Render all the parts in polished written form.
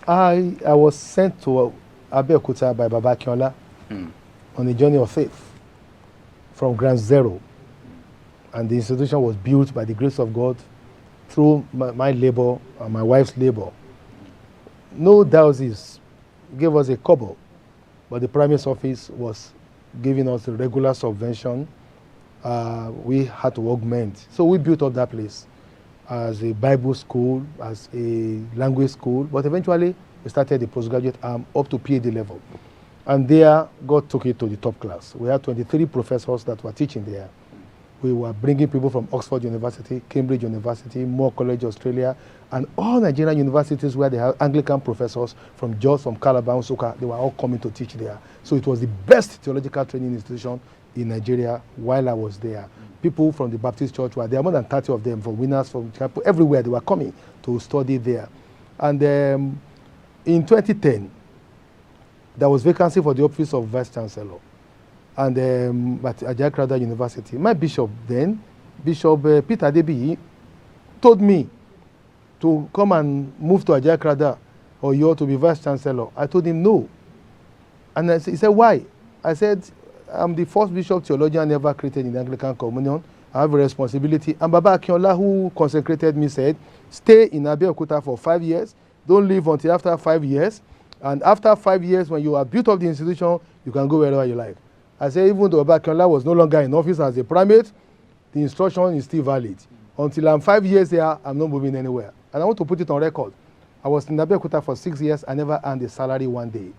I was sent to Abeokuta by Baba Akinola on a journey of faith from ground zero. And the institution was built by the grace of God through my labor and my wife's labor. No dowries gave us a kobo, but the Primate's office was giving us a regular subvention. We had to augment. So we built up that place as a Bible school, as a language school, but eventually we started the postgraduate arm up to PhD level. And there, God took it to the top class. We had 23 professors that were teaching there. We were bringing people from Oxford University, Cambridge University, Moore College, Australia, and all Nigerian universities where they have Anglican professors from Jos, from Calabar, Nsukka, they were all coming to teach there. So it was the best theological training institution in Nigeria while I was there. People from the Baptist Church were there, more than 30 of them, from Winners, from Chapel, everywhere they were coming to study there. And in 2010, there was vacancy for the office of Vice Chancellor. And at Ajayi Crowther University, my bishop then, Bishop Peter Adebiyi, told me to come and move to Ajayi Crowther or you ought to be Vice Chancellor. I told him no. And he said, why? I said, I'm the first bishop theologian ever created in the Anglican Communion. I have a responsibility. And Baba Akinola, who consecrated me, said, stay in Abeokuta for 5 years. Don't leave until after 5 years. And after 5 years, when you have built up the institution, you can go wherever you like. I said, even though Baba Akinola was no longer in office as a primate, the instruction is still valid. Until I'm 5 years here, I'm not moving anywhere. And I want to put it on record. I was in Abeokuta for 6 years. I never earned a salary one day.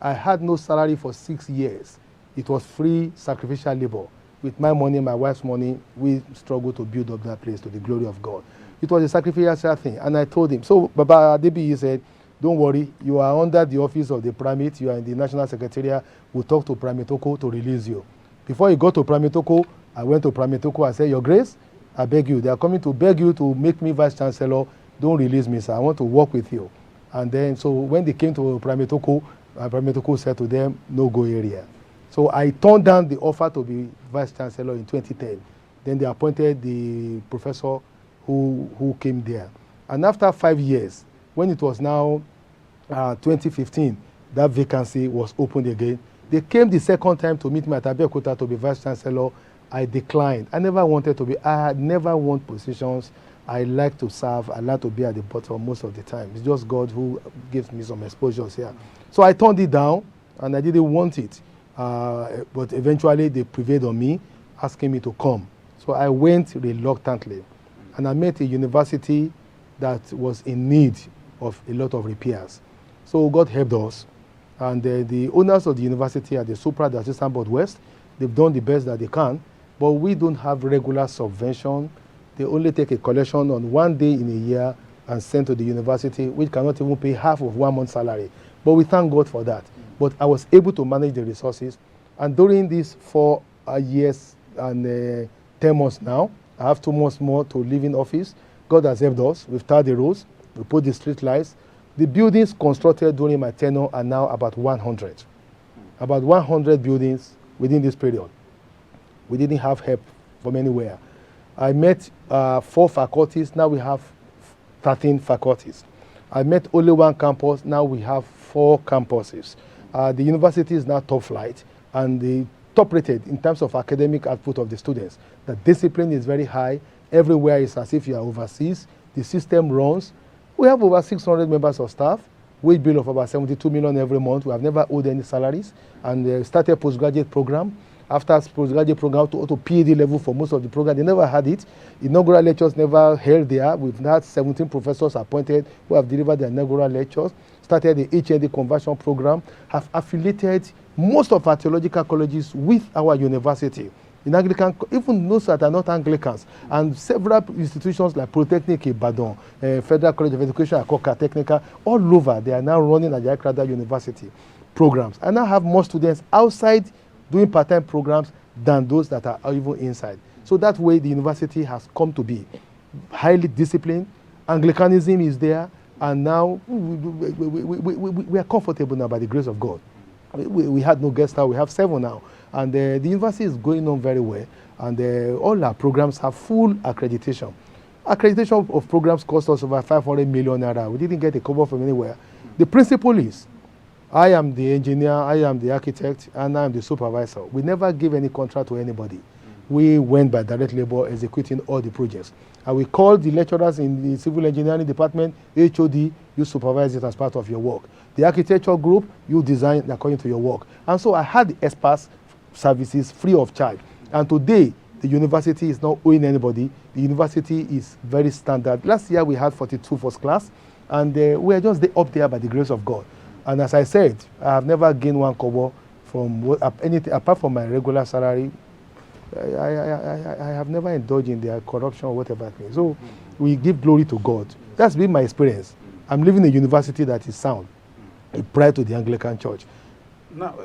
I had no salary for 6 years. It was free sacrificial labor. With my money, my wife's money, we struggled to build up that place to the glory of God. It was a sacrificial thing. And I told him, so Baba Adebiyi said, don't worry, you are under the office of the primate, you are in the National Secretariat, we'll talk to Primate Oko to release you. Before he got to Primate Oko, I went to Primate Oko, I said, Your Grace, I beg you, they are coming to beg you to make me Vice Chancellor, don't release me, sir, I want to work with you. And then, so when they came to Primate Oko, Primate Oko said to them, no go area. So I turned down the offer to be Vice Chancellor in 2010. Then they appointed the professor who came there. And after 5 years, when it was now 2015, that vacancy was opened again. They came the second time to meet me at Abeokuta to be Vice Chancellor. I declined. I never wanted to be. I had never won positions. I like to serve. I like to be at the bottom most of the time. It's just God who gives me some exposures here. So I turned it down, and I didn't want it. But eventually they prevailed on me, asking me to come. So I went reluctantly. And I met a university that was in need of a lot of repairs. So God helped us. And the owners of the university at the Supra, the Assistant Board West, they've done the best that they can. But we don't have regular subvention. They only take a collection on 1 day in a year and send to the university, which cannot even pay half of 1 month's salary. But we thank God for that. But I was able to manage the resources. And during these 4 years and 10 months now, I have 2 months more to live in office. God has helped us. We've tarred the roads. We put the street lights. The buildings constructed during my tenure are now about 100. About 100 buildings within this period. We didn't have help from anywhere. I met 4 faculties. Now we have 13 faculties. I met only 1 campus. Now we have 4 campuses. The university is now top flight and the top rated in terms of academic output of the students. The discipline is very high. Everywhere is as if you are overseas. The system runs. We have over 600 members of staff, wage bill of about 72 million every month. We have never owed any salaries, and started postgraduate program. After postgraduate program to PhD level for most of the program, they never had it. Inaugural lectures never held there. We've had 17 professors appointed who have delivered their inaugural lectures. Started the HND conversion program. Have affiliated most of our theological colleges with our university. In Anglican, even those that are not Anglicans, and several institutions like Polytechnic Ibadan, Federal College of Education, Akoka Technical, all over, they are now running at Ajayi Crowther University programs. I now have more students outside doing part-time programs than those that are even inside. So that way, the university has come to be highly disciplined. Anglicanism is there, and now we are comfortable now by the grace of God. We had no guest house, we have 7 now. And the university is going on very well. And all our programs have full accreditation. Accreditation of programs cost us over 500 million naira. We didn't get a cover from anywhere. The principle is, I am the engineer, I am the architect, and I am the supervisor. We never give any contract to anybody. We went by direct labor executing all the projects. And we called the lecturers in the civil engineering department, HOD, you supervise it as part of your work. The architecture group, you design according to your work. And so I had the experts services free of charge. And today, the university is not owing anybody. The university is very standard. Last year, we had 42 first class, and we are just up there by the grace of God. And as I said, I have never gained one kobo from anything apart from my regular salary. I have never indulged in their corruption or whatever thing. So we give glory to God. That's been my experience. I'm living in a university that is sound, a pride to the Anglican Church. Now,